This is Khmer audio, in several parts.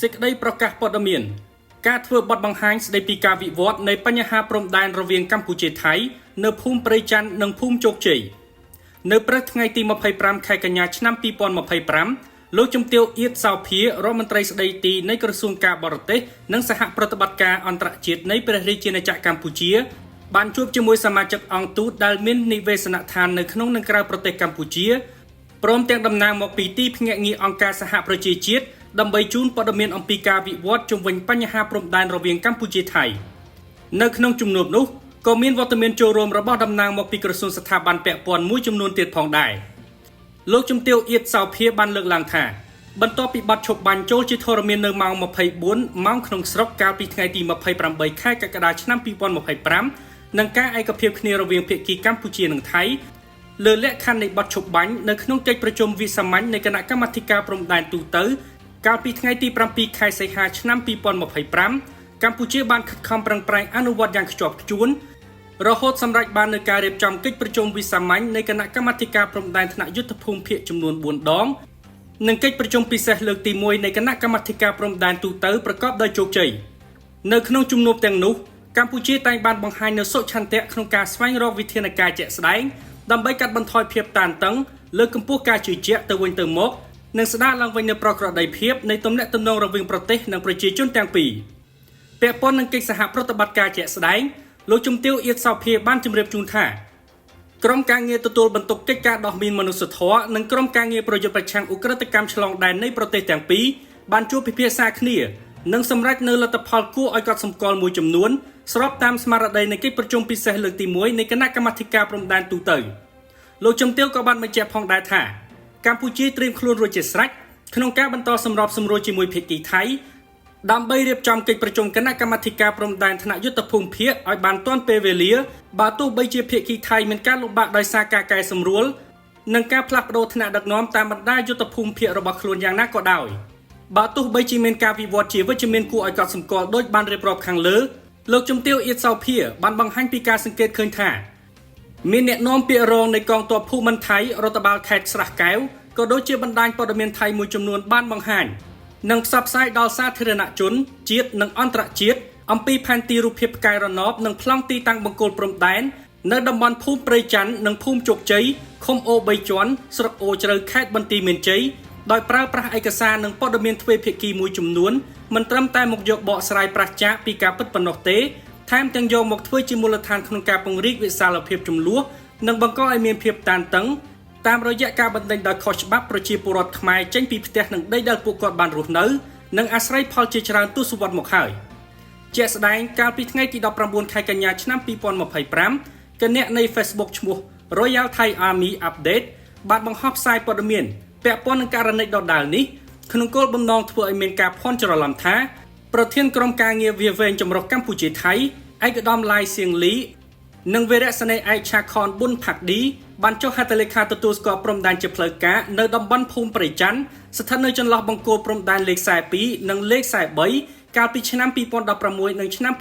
សេចក្តីប្រកាសព័ត៌មានការធ្វើបទបង្ហាញស្តីពីការវិវត្តនៃបញ្ហាព្រំដែនរវាងកម្ពុជាថៃនៅភូមិព្រៃច័ន្ទនិងភូមិជោគជ័យនៅព្រឹកថ្ងៃទី25ខែកញ្ញាឆ្នាំ2025លោកជំទាវ អៀត សោភារដ្ឋមន្ត្រីស្តីទីនៃក្រសួងការបរទេសនិងសហប្រតិបត្តិការអន្តរជាតិនៃព្រះរាជាណាចក្រកម្ពុជាបានជួបជាមួយសមាជិកអង្គទូតដែលមាននិវេសនដ្ឋាននៅក្នុងនិងក្រៅប្រទេសកម្ពុជាព្រមទាំងតំណាងមកពីទីភ្នាក់ងារអង្គការសហប្រជាជាតិដើម្បីជូនព័ត៌មានអំពីការវិវត្តជុំវិញបញ្ហាព្រំដែនរវាងកម្ពុជាថៃនៅក្នុងជំនួបនោះក៏មានវត្តមានចូលរួមរបស់តំណាងមកពីក្រសួងស្ថាប័នពាក់ព័ន្ធមួយចំនួនទៀតផងដែរលោកជំទាវ អៀត សោភាបានលើកឡើងថាបន្ទាប់ពីបទឈប់បាញ់ចូលជាធរមាននៅម៉ោង24ម៉ោងក្នុងស្រុកកាលពីថ្ងៃទី28ខែកក្កដាឆ្នាំ2025និងការឯកភាពគ្នារវាងភាគីកម្ពុជានិងថៃលើលក្ខខណ្ឌនៃបទឈប់បាញ់នៅក្នុងកិច្ចប្រជុំវិសាមញ្ញនៃគណៈកម្មាធិការព្រំដែនទូទៅកាលពីថ្ងៃទី7ខែសីហាឆ្នាំ2025កម្ពុជាបានខិតខំប្រឹងប្រែងអនុវត្តយ៉ាងខ្ជាប់ខ្ជួនរហូតសម្រេចបាននូវការរៀបចំកិច្ចប្រជុំវិសាមញ្ញនៃគណៈកម្មាធិការព្រំដែនថ្នាក់យុទ្ធភូមិភាគចំនួន4ដងនិងកិច្ចប្រជុំពិសេសលើកទី1នៃគណៈកម្មាធិការព្រំដែនទូទៅប្រកបដោយជោគជ័យនៅក្នុងជំនួបទាំងនោះកម្ពុជាតែងបានបង្ហាញនូវសុឆន្ទៈក្នុងការស្វែងរកវិធានការជាក់ស្ដែងដើម្បីកាត់បន្ថយភាពតានតឹងលើកកម្ពស់ការជឿជាក់ទៅវិញទៅមកនិងស្ដារឡើងវិញនូវប្រក្រតីភាពនៃទំនាក់ទំនងរវាងប្រទេសនិងប្រជាជនទាំងពីរពាក់ព័ន្ធនឹងកិច្ចសហប្រតិបត្តិការជាក់ស្ដែងលោកជំទាវ អៀត សោភាបានជម្រាបជូនថាក្រុមការងារទទួលបន្ទុកកិច្ចការដោះមានមនុស្សធម៌និងក្រុមការងារប្រយុទ្ធប្រឆាំងឧក្រិដ្ឋកម្មឆ្លងដែននៃប្រទេសទាំងពីរបានជួបពិភាក្សាគ្នានិងសម្រេចនូវលទ្ធផលគួរឲ្យកត់សម្គាល់មួយចំនួនស្របតាមស្មារតីនៃកិច្ចប្រជុំពិសេសលើកទី1នៃគណៈកម្មាធិការព្រំដែនទូទៅលោកជំទាវក៏បានបញ្ជាក់ផងដែរថាកម្ពុជាត្រៀមខ្លួនរួចជាស្រេចក្នុងការបន្តសម្របសម្រួលជាមួយភាគីថៃដើម្បីរៀបចំកិច្ចប្រជុំគណៈកម្មាធិការព្រំដែនថ្នាក់យុទ្ធភូមិភាគឲ្យបានទាន់ពេលវេលាបើទោះបីជាភាគីថៃមានការលំបាកដោយសារការកែសម្រួលនិងការផ្លាស់ប្ដូរថ្នាក់ដឹកនាំតាមបណ្ដាយុទ្ធភូមិភាគរបស់ខ្លួនយ៉ាងណាក៏ដោយបើទោះបីជាមានការវិវត្តជាវិជ្ជមានគួរឲ្យកត់សម្គាល់ដោយបានរៀបរាប់ខាងលើលោកជំទាវ អៀត សោភាបានបង្ហាញពីការសង្កេតឃើញថាមានអ្នកនាំពាក្យរងនៃកងទ័ពភូមិន្ទថៃរដ្ឋបាលខេត្តស្រះកែវក៏ដូចជាបណ្ដាញព័ត៌មានថៃមួយចំនួនបានបង្ហាញនិងផ្សព្វផ្សាយដល់សាធារណជនជាតិនិងអន្តរជាតិអំពីផែនទីរូបភាពផ្កាយរណបនិងប្លង់ទីតាំងបង្គោលព្រំដែននៅតំបន់ភូមិព្រៃច័ន្ទនិងភូមិជោគជ័យឃុំអូ3ជាន់ស្រុកអូជ្រៅខេត្តបន្ទាយមានជ័យដោយប្រើប្រាស់ឯកសារនិងព័ត៌មានទ្វេភាគីមួយចំនួនមិនត្រឹមតែមកយកបកស្រាយប្រាសចាកពីការពិតប៉ុណ្ណោះទេថែមទាំងយកមកធ្វើជាមូលដ្ឋានក្នុងការពង្រីកវិសាលភាពចំនួននិងបង្កឲ្យមានភាពតានតឹងតាមរយៈការបណ្តេញដោយខុសច្បាប់ប្រជាពលរដ្ឋខ្មែរចេញពីផ្ទះនិងដីដែលពួកគាត់បានរស់នៅនិងអាស្រ័យផលជាច្រើនទសវត្សរ៍មកហើយជាក់ស្ដែងកាលពីថ្ងៃទី19ខែកញ្ញាឆ្នាំ2025គណនីនៃ Facebook ឈ្មោះ Royal Thai Army Update បានបង្ហោះផ្សាយព័ត៌មានពាក់ព័ន្ធនឹងករណីដដែលនេះក្នុងគោលបំណងធ្វើឲ្យមានការភ័ន្តច្រឡំថាប្រធានក្រុមការងារវាវែងចម្រុះកម្ពុជាថៃឯកឧត្តមឡាយសៀងលីនិងវីរៈសេនីយ៍ឯកឆាខនប៊ុនផាក់ឌីបានចុះហត្ថលេខាទទួលស្គាល់ព្រំដែនជាផ្លូវការនៅតំបន់ភូមិព្រៃច័ន្ទស្ថិតនៅចន្លោះបង្គោលព្រំដែនលេខ42និងលេខ43កាលពីឆ្នាំ2016និងឆ្នាំ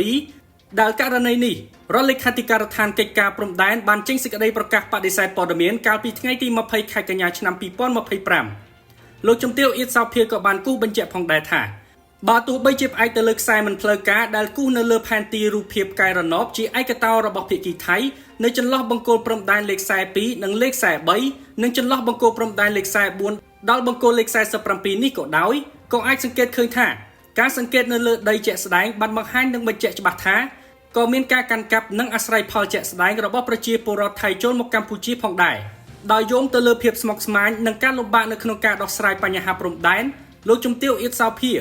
2017ដែលករណីនេះរដ្ឋលេខាធិការដ្ឋានកិច្ចការព្រំដែនបានចេញសេចក្តីប្រកាសបដិសេធព័ត៌មានកាលពីថ្ងៃទី20ខែកញ្ញាឆ្នាំ2025លោកជំទាវ អៀត សោភាក៏បានគូសបញ្ជាក់ផងដែរថាបើទោះបីជាផ្អែកទៅលើខ្សែមិនផ្លូវការដែលគូសនៅលើផែនទីរូបភាពផ្កាយរណបជាឯកតោរបស់ភាគីថៃនៅចន្លោះបង្គោលព្រំដែនលេខ42និងលេខ43និងចន្លោះបង្គោលព្រំដែនលេខ44ដល់បង្គោលលេខ47នេះក៏ដោយក៏អាចសង្កេតឃើញថាការសង្កេតនៅលើដីជាក់ស្ដែងបានបង្ហាញនិងបញ្ជាក់ច្បាស់ថាក៏មានការកាន់កាប់និងអាស្រ័យផលជាក់ស្ដែងរបស់ប្រជាពលរដ្ឋថៃចូលមកកម្ពុជាផងដែរដោយយោងទៅលើភាពស្មុគស្មាញនិងការលំបាកនៅក្នុងការដោះស្រាយបញ្ហាព្រំដែនលោកជំទាវ អៀត សោភា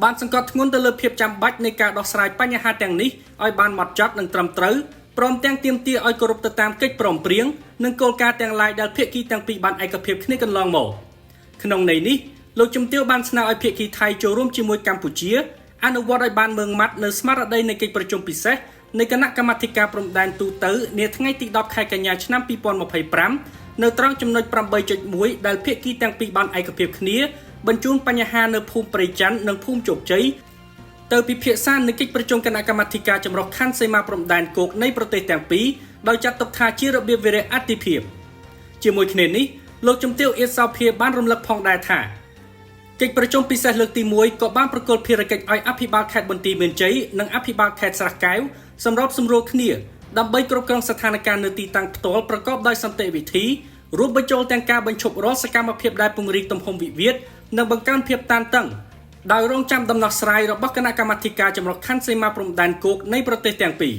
បានសង្កត់ធ្ងន់ទៅលើភាពចាំបាច់នៃការដោះស្រាយបញ្ហាទាំងនេះឲ្យបានហ្មត់ចត់និងត្រឹមត្រូវព្រមទាំងទាមទារឲ្យគោរពទៅតាមកិច្ចព្រមព្រៀងនិងគោលការណ៍ទាំងឡាយដែលភាគីទាំងពីរបានឯកភាពគ្នាកន្លងមកក្នុងន័យនេះលោកជំទាវបានស្នើឲ្យភាគីថៃចូលរួមជាមួយកម្ពុជាអនុវត្តឲ្យបានម៉ឺងម៉ាត់នៅស្មារតីនៃកិច្ចប្រជុំពិសេសនៃគណៈកម្មាធិការព្រំដែនទូទៅនាថ្ងៃទី10ខែកញ្ញាឆ្នាំ2025នៅត្រង់ចំណុច 8.1 ដែលភាគីទាំងពីរបានឯកភាពគ្នាបញ្ជូនបញ្ហានៅភូមិព្រៃច័ន្ទនិងភូមិជោគជ័យទៅពិភាក្សានៅកិច្ចប្រជុំគណៈកម្មាធិការចម្រុះខណ្ឌសីមាព្រំដែនគោកនៃប្រទេសទាំងពីរដោយចាត់ទុកថាជារបៀបវិរៈអតិភិបជាមួយគ្នានេះលោកជំទាវ អៀត សោភាបានរំលឹកផងដែរថា កិច្ចប្រជុំពិសេសលើកទី1ក៏បានប្រកល់ភារកិច្ចឲ្យអភិបាលខេត្តបន្ទាយមានជ័យនិងអភិបាលខេត្តស្រះកែវសម្របសម្រួលគ្នាដើម្បីគ្រប់គ្រងស្ថានភាពនៅទីតាំងផ្ទាល់ប្រកបដោយសន្តិវិធីរួមបញ្ចូលទាំងការបញ្ឈប់រាល់សកម្មភាពដែលពង្រីកទំហំវិវាទនិងបង្កើនភាពតានតឹងដោយរងចាំដំណោះស្រាយរបស់គណៈកម្មាធិការចម្រុះខណ្ឌសីមាព្រំដែនគោកនៃប្រទេសទាំងពីរ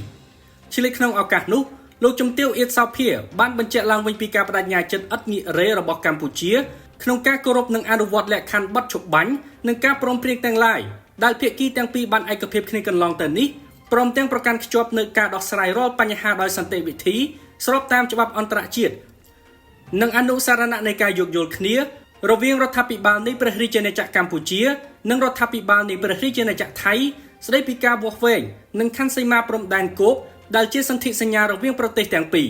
ឆ្លៀតក្នុងឱកាសនោះលោកជំទាវអៀតសោភាបានបញ្ជាក់ឡើងវិញពីការបដិញ្ញាចិត្តឥតងាករេរបស់កម្ពុជាក្នុងការគោរពនិងអនុវត្តលក្ខខណ្ឌបទឈប់បាញ់និងការព្រមព្រៀងទាំងឡាយដែលភាគីទាំងពីរបានឯកភាពគ្នាកន្លងទៅនេះព្រមទាំងប្រកាន់ខ្ជាប់នូវការដោះស្រាយរាល់បញ្ហាដោយសន្តិវិធីស្របតាមច្បាប់អន្តរជាតិនិងអនុសារណៈនៃការយោគយល់គ្នារវាងរដ្ឋាភិបាលនៃព្រះរាជាណាចក្រកម្ពុជានិងរដ្ឋាភិបាលនៃព្រះរាជាណាចក្រថៃស្ដីពីការវាស់វែងនិងខណ្ឌសីមាព្រំដែនគោកដែលជាសន្ធិសញ្ញារវាងប្រទេសទាំងពីរ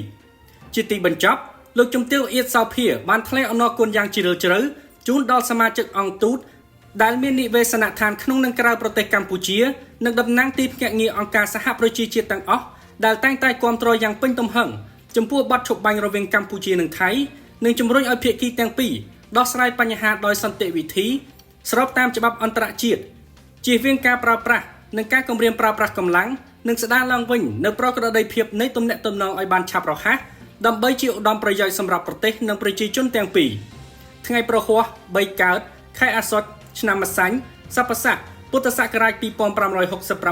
ជាទីបញ្ចប់លោកជំទាវអៀតសោភាបានថ្លែងអំណរគុណយ៉ាងជ្រាលជ្រៅជូនដល់សមាជិកអង្គទូតដែលមាននិវេសនដ្ឋានក្នុងនិងក្រៅប្រទេសកម្ពុជានិងតំណាងទីភ្នាក់ងារអង្គការសហប្រជាជាតិទាំងអស់ដែលតែងតែគាំទ្រយ៉ាងពេញទំហឹងចំពោះបទឈប់បាញ់រវាងកម្ពុជានិងថៃនិងជំរុញឲ្យភាគីទាំងពីរដោះស្រាយបញ្ហាដោយសន្តិវិធីស្របតាមច្បាប់អន្តរជាតិជៀសវាងការប្រើប្រាស់និងការគំរាមប្រើប្រាស់កម្លាំងនិងស្ដារឡើងវិញនៅប្រក្រតីភាពនៃទំនាក់ទំនងឲ្យបានឆាប់រហ័សដើម្បីជាឧត្តមប្រយោជន៍សម្រាប់ប្រទេសនិងប្រជាជនទាំងពីរថ្ងៃប្រហ័ស3កើតខែអាសត់ឆ្នាំម្សាញ់ស័កពុទ្ធសករាជ2568